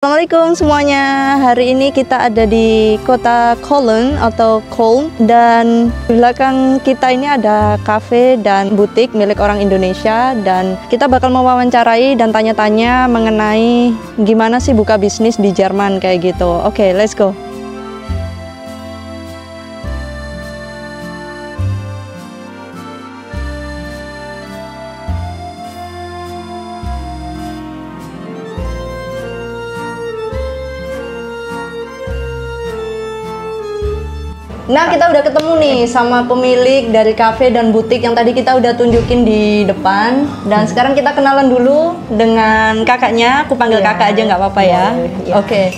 Assalamualaikum semuanya. Hari ini kita ada di kota Cologne atau Köln, dan di belakang kita ini ada kafe dan butik milik orang Indonesia, dan kita bakal mewawancarai dan tanya-tanya mengenai gimana sih buka bisnis di Jerman kayak gitu. Oke, let's go. Nah, kita udah ketemu nih sama pemilik dari kafe dan butik yang tadi kita udah tunjukin di depan. Dan sekarang kita kenalan dulu dengan kakaknya. Aku panggil kakak aja nggak apa-apa ya? Oke.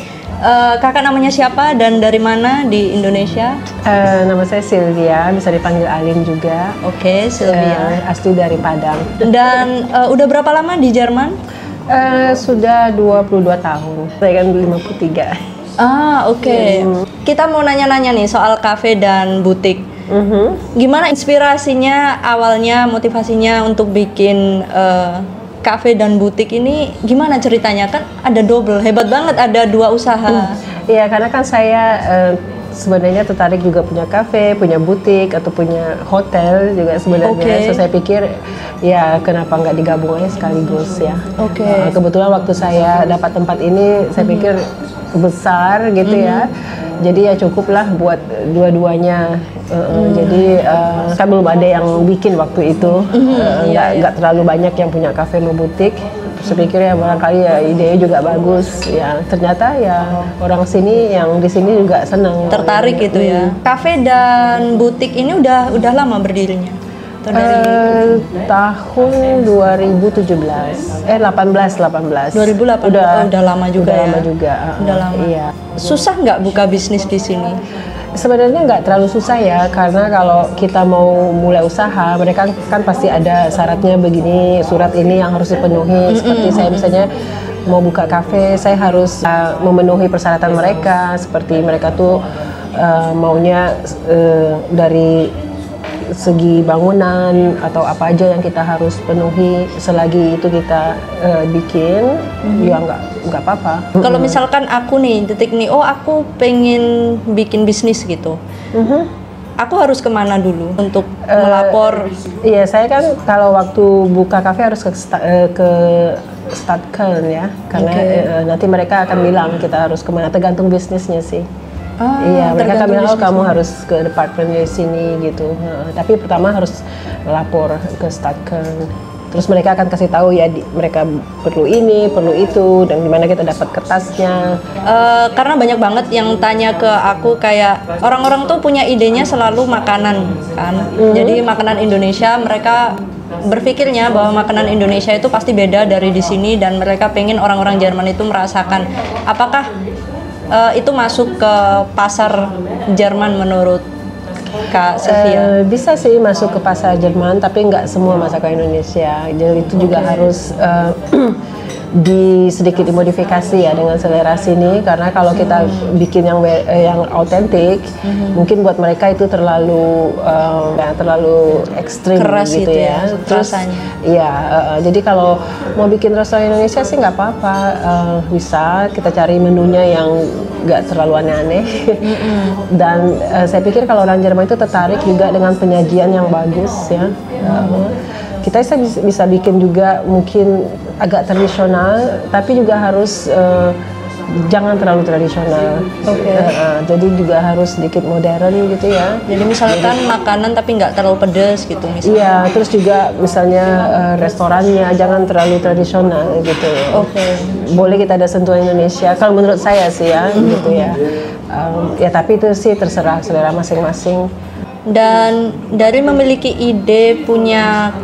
Kakak namanya siapa dan dari mana di Indonesia? Nama saya Sylvia, bisa dipanggil Alin juga. Oke, Sylvia. Asli dari Padang. Dan udah berapa lama di Jerman? Sudah 22 tahun. Saya kan 53. Oke. Kita mau nanya-nanya nih soal kafe dan butik. Gimana inspirasinya awalnya, motivasinya untuk bikin kafe dan butik ini? Gimana ceritanya? Kan ada double, hebat banget, ada dua usaha. Iya, karena kan saya sebenarnya tertarik juga punya kafe, punya butik, atau punya hotel juga sebenarnya. So, saya pikir ya kenapa nggak digabung aja sekaligus ya. Kebetulan waktu saya dapat tempat ini, saya pikir besar gitu ya. Jadi ya cukuplah buat dua-duanya. Jadi kan belum ada yang bikin waktu itu. Nggak terlalu banyak yang punya kafe sama butik. Saya pikir ya barangkali ya idenya juga bagus. Ya ternyata ya orang sini yang di sini juga senang. Tertarik gitu ya. Kafe dan butik ini udah lama berdirinya? Dari tahun 2017, 18. 2018. Udah lama juga. Udah lama juga. Udah lama. Iya. Susah nggak buka bisnis di sini? Sebenarnya nggak terlalu susah ya, karena kalau kita mau mulai usaha, mereka kan pasti ada syaratnya begini, surat ini yang harus dipenuhi. Seperti saya misalnya mau buka kafe, saya harus memenuhi persyaratan mereka. Seperti mereka tuh maunya dari segi bangunan atau apa aja yang kita harus penuhi, selagi itu kita bikin, ya nggak apa-apa. Kalau misalkan aku nih, detik nih, aku pengen bikin bisnis gitu, aku harus kemana dulu untuk melapor? Iya, saya kan kalau waktu buka kafe harus ke Stadtköln ya, karena nanti mereka akan bilang kita harus kemana, tergantung bisnisnya sih. Iya, mereka akan bilang, kamu harus ke departemen di sini gitu. Tapi pertama harus lapor ke Stadtköln. Terus mereka akan kasih tahu ya, mereka perlu ini, perlu itu, dan gimana kita dapat kertasnya. Karena banyak banget yang tanya ke aku, kayak orang-orang tuh punya idenya selalu makanan kan. Jadi makanan Indonesia, mereka berpikirnya bahwa makanan Indonesia itu pasti beda dari di sini, dan mereka pengen orang-orang Jerman itu merasakan. Apakah itu masuk ke pasar Jerman menurut Kak Sylvia? Bisa sih masuk ke pasar Jerman, tapi nggak semua masakan Indonesia. Jadi itu juga harus sedikit dimodifikasi ya dengan selera sini, karena kalau kita bikin yang autentik, mungkin buat mereka itu terlalu ekstrim keras gitu ya. Terus rasanya. Iya, jadi kalau mau bikin restoran Indonesia sih nggak apa-apa, bisa kita cari menunya yang nggak terlalu aneh-aneh. Dan saya pikir kalau orang Jerman itu tertarik juga dengan penyajian yang bagus ya. Kita bisa bikin juga mungkin agak tradisional, tapi juga harus jangan terlalu tradisional. Jadi juga harus sedikit modern gitu ya. Jadi misalkan makanan tapi nggak terlalu pedas gitu misalnya. Iya, terus juga misalnya restorannya jangan terlalu tradisional gitu. Boleh kita ada sentuhan Indonesia, kalau menurut saya sih ya, gitu ya. Ya tapi itu sih terserah selera masing-masing. Dan dari memiliki ide punya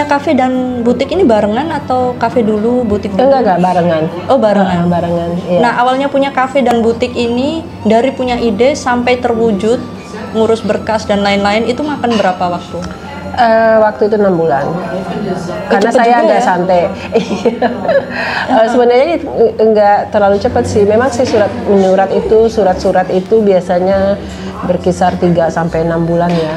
kafe dan butik ini barengan atau kafe dulu, butik dulu? Enggak, barengan. Oh, barengan. Barengan. Iya. Nah, awalnya punya kafe dan butik ini, dari punya ide sampai terwujud, ngurus berkas dan lain-lain, itu makan berapa waktu? Waktu itu 6 bulan. Karena cepet saya juga agak ya? santai. Sebenarnya enggak terlalu cepat sih. Memang sih surat-surat itu biasanya berkisar 3 sampai 6 bulan ya.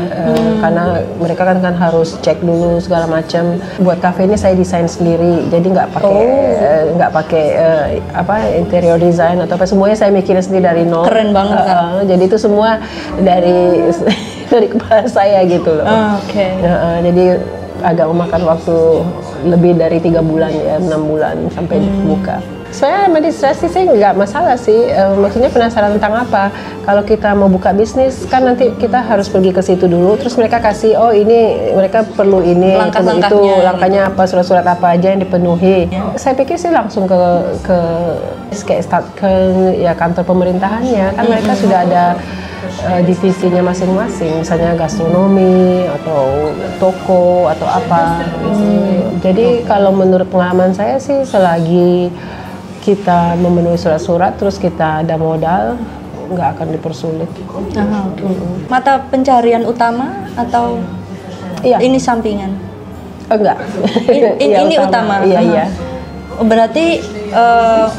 Karena mereka kan harus cek dulu segala macam. Buat kafe ini saya desain sendiri. Jadi nggak pakai interior design atau apa, semuanya saya mikirin sendiri dari nol. Keren banget kan? Jadi itu semua dari dari kepala saya gitu loh. Oke. Jadi agak memakan waktu lebih dari 3 bulan ya, 6 bulan sampai buka. Saya administrasi saya nggak masalah sih, maksudnya penasaran tentang apa. Kalau kita mau buka bisnis kan nanti kita harus pergi ke situ dulu, terus mereka kasih ini mereka perlu ini, perlu itu, langkahnya apa, surat-surat apa aja yang dipenuhi. Saya pikir sih langsung ke kayak start ke ya kantor pemerintahannya, kan mereka sudah ada divisinya masing-masing, misalnya gastronomi atau toko atau apa. Jadi kalau menurut pengalaman saya sih, selagi kita memenuhi surat-surat terus kita ada modal, nggak akan dipersulit. Mata pencarian utama atau ini sampingan? Enggak. Ini utama. Iya. Berarti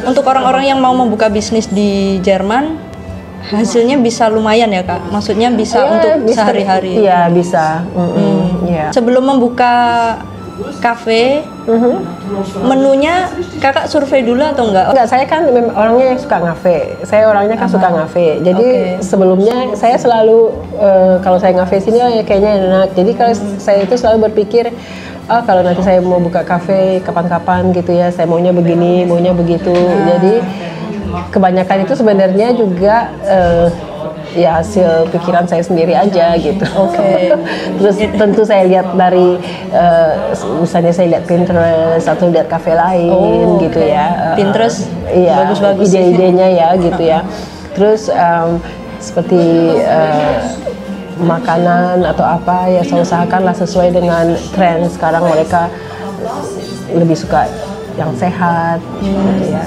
untuk orang-orang yang mau membuka bisnis di Jerman, hasilnya bisa lumayan ya Kak? Maksudnya bisa untuk sehari-hari? Iya bisa. Yeah. Sebelum membuka kafe, menunya Kakak survei dulu atau enggak? Enggak, saya kan orangnya yang suka ngafe. Saya orangnya kan suka ngafe. Jadi sebelumnya saya selalu kalau saya ngafe sini ya kayaknya enak. Jadi kalau saya itu selalu berpikir, kalau nanti saya mau buka kafe kapan-kapan gitu ya, saya maunya begini, maunya begitu. Jadi kebanyakan itu sebenarnya juga ya hasil pikiran saya sendiri aja gitu. Terus tentu saya lihat dari misalnya saya lihat Pinterest atau lihat kafe lain gitu ya. Pinterest bagus-bagus ide-idenya ya gitu ya. Terus seperti makanan atau apa ya, saya usahakanlah sesuai dengan tren sekarang. Mereka lebih suka yang sehat gitu ya.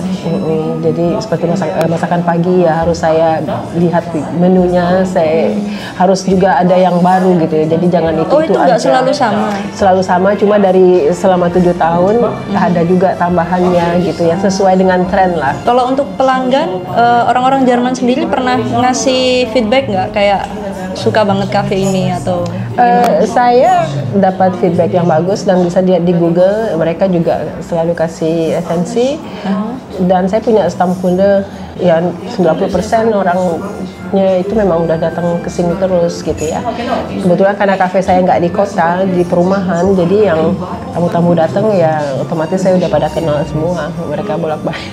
Jadi seperti masakan pagi ya harus saya lihat menunya, saya harus juga ada yang baru gitu ya. Jadi jangan itu itu aja. nggak selalu sama? Selalu sama, cuma dari selama 7 tahun ada juga tambahannya gitu ya, sesuai dengan tren lah. Kalau untuk pelanggan, orang-orang Jerman sendiri pernah ngasih feedback nggak? Kayak suka banget kafe ini atau saya dapat feedback yang bagus dan bisa lihat di Google, mereka juga selalu kasih resensi. Dan saya punya stamp kunde ya, 90% orangnya itu memang udah datang ke sini terus gitu ya. Kebetulan karena kafe saya nggak di kota, di perumahan, jadi yang tamu-tamu datang ya otomatis saya udah pada kenal semua, mereka bolak-balik.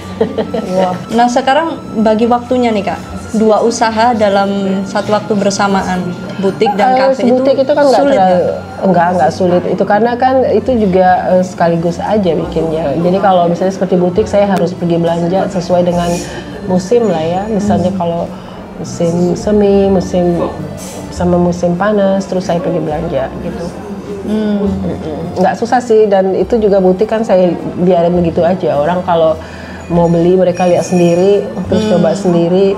Nah sekarang bagi waktunya nih Kak, 2 usaha dalam satu waktu bersamaan, butik dan kafe butik itu kan sulit nggak sulit itu, karena kan itu juga sekaligus aja bikinnya. Jadi kalau misalnya seperti butik, saya harus pergi belanja sesuai dengan musim lah ya. Misalnya kalau musim semi, musim panas, terus saya pergi belanja gitu. Nggak susah sih, dan itu juga butik kan saya biarin begitu aja. Orang kalau mau beli mereka lihat sendiri, terus coba sendiri.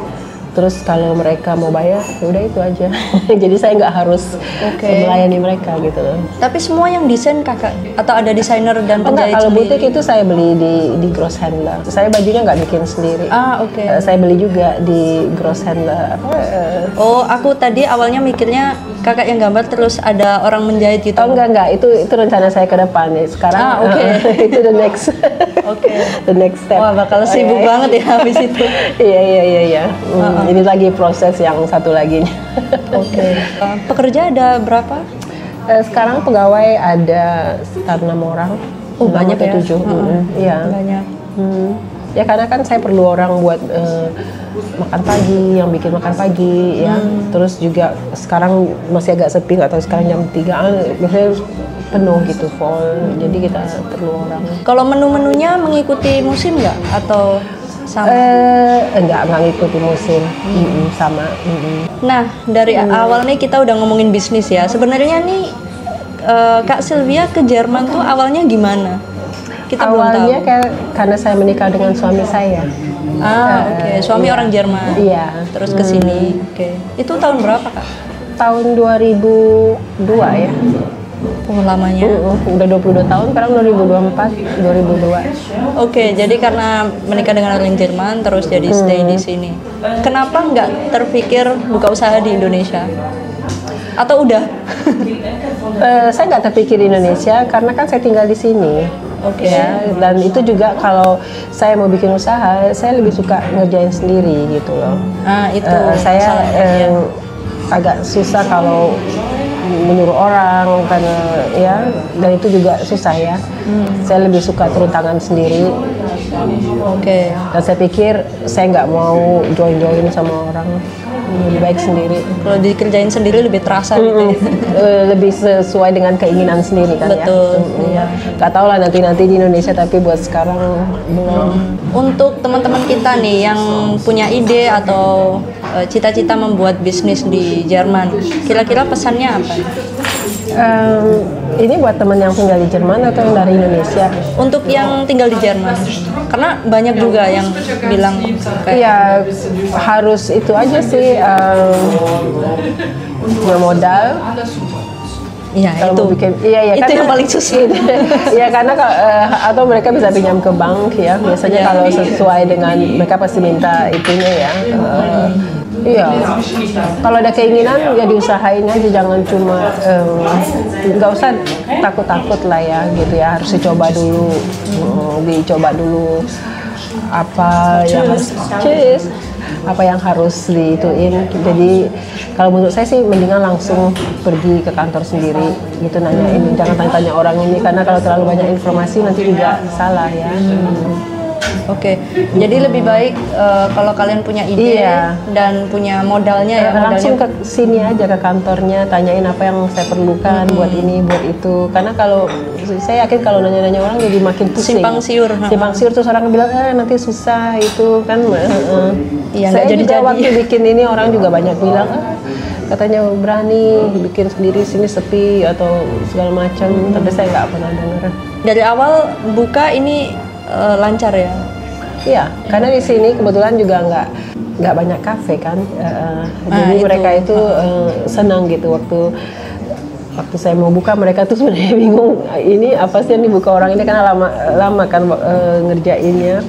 Terus kalau mereka mau bayar, ya udah itu aja. Jadi saya nggak harus melayani mereka gitu loh. Tapi semua yang desain Kakak atau ada desainer dan penjahit kalau sendiri? butik itu saya beli di gross handler. Saya bajunya nggak bikin sendiri. Saya beli juga di gross handler. Aku tadi awalnya mikirnya Kakak yang gambar terus ada orang menjahit gitu. Enggak. Itu rencana saya ke depan nih. Sekarang itu the next. The next step. Wah, bakal sibuk banget ya habis itu. Iya. Ini lagi proses yang satu lagi. Pekerja ada berapa? Sekarang pegawai ada sekitar 6 orang. Banyak ya? 7. Iya. Banyak. Ya karena kan saya perlu orang buat makan pagi, yang bikin makan pagi ya. Terus juga sekarang masih agak sepi, nggak tahu sekarang jam 3-an biasanya penuh gitu, full. Jadi kita perlu orang. Kalau menu-menunya mengikuti musim nggak atau sama? Enggak ngikuti musim. Sama. Nah, dari awal nih kita udah ngomongin bisnis ya. Sebenarnya nih Kak Sylvia ke Jerman tuh awalnya gimana? Kita awalnya belum tahu. Karena saya menikah dengan suami saya. Suami orang Jerman. Iya. Terus ke sini. Itu tahun berapa Kak? Tahun 2002 ya. Oh, lamanya. Udah 22 tahun, sekarang 2024, 2002. Oke, jadi karena menikah dengan orang Jerman, terus jadi stay di sini. Kenapa nggak terpikir buka usaha di Indonesia? Atau udah? Saya nggak terpikir di Indonesia karena kan saya tinggal di sini. Oke. Ya, dan itu juga kalau saya mau bikin usaha, saya lebih suka ngerjain sendiri gitu loh. Itu saya agak susah kalau menyuruh orang karena ya, dan itu juga susah ya. Saya lebih suka turun tangan sendiri. Oke. Dan saya pikir saya nggak mau join sama orang, lebih baik sendiri. Kalau dikerjain sendiri lebih terasa gitu. Lebih sesuai dengan keinginan sendiri kan. Betul. Ya. Gak tau lah nanti di Indonesia, tapi buat sekarang belum. Untuk teman-teman kita nih yang punya ide atau cita-cita membuat bisnis di Jerman, kira-kira pesannya apa? Ini buat teman yang tinggal di Jerman atau yang dari Indonesia? Untuk yang tinggal di Jerman, karena banyak juga yang bilang kayak ya harus itu aja sih, punya modal. Iya, Kalau itu. mau bikin, iya, itu karena, yang paling susah. Ya karena atau mereka bisa pinjam ke bank ya. Biasanya kalau sesuai dengan mereka pasti minta itunya ya. Iya. Kalau ada keinginan ya diusahain aja, jangan cuma nggak usah takut-takut lah ya gitu ya. Harus dicoba dulu, dicoba dulu apa yang harus diituin. Jadi kalau menurut saya sih mendingan langsung pergi ke kantor sendiri gitu, nanyain, jangan tanya-tanya orang ini, karena kalau terlalu banyak informasi nanti juga salah ya. Oke, jadi lebih baik kalau kalian punya ide dan punya modalnya ya. Langsung ke sini aja, ke kantornya, tanyain apa yang saya perlukan buat ini, buat itu. Karena kalau saya yakin kalau nanya-nanya orang jadi makin pusing. Simpang siur. Simpang siur, terus orang bilang nanti susah itu kan. Iya, saya juga jadi. waktu bikin ini orang juga banyak bilang katanya berani bikin sendiri, sini sepi atau segala macam. Tapi saya nggak pernah dengar. Dari awal buka ini lancar ya? Iya, karena di sini kebetulan juga nggak banyak kafe kan, jadi mereka itu senang gitu waktu saya mau buka, mereka tuh sebenarnya bingung ini apa sih yang dibuka orang ini, karena lama kan ngerjainnya.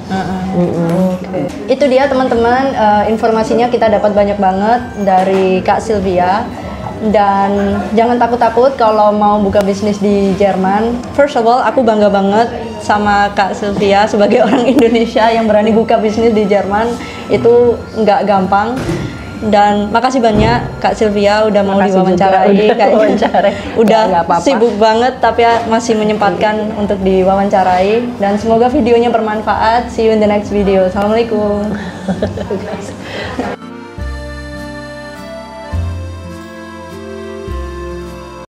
Okay. Itu dia teman-teman, informasinya kita dapat banyak banget dari Kak Sylvia. Dan jangan takut-takut kalau mau buka bisnis di Jerman. First of all, aku bangga banget sama Kak Sylvia sebagai orang Indonesia yang berani buka bisnis di Jerman. Itu nggak gampang. Dan makasih banyak Kak Sylvia udah mau diwawancarai. Udah sibuk banget tapi masih menyempatkan untuk diwawancarai. Dan semoga videonya bermanfaat. See you in the next video. Assalamualaikum.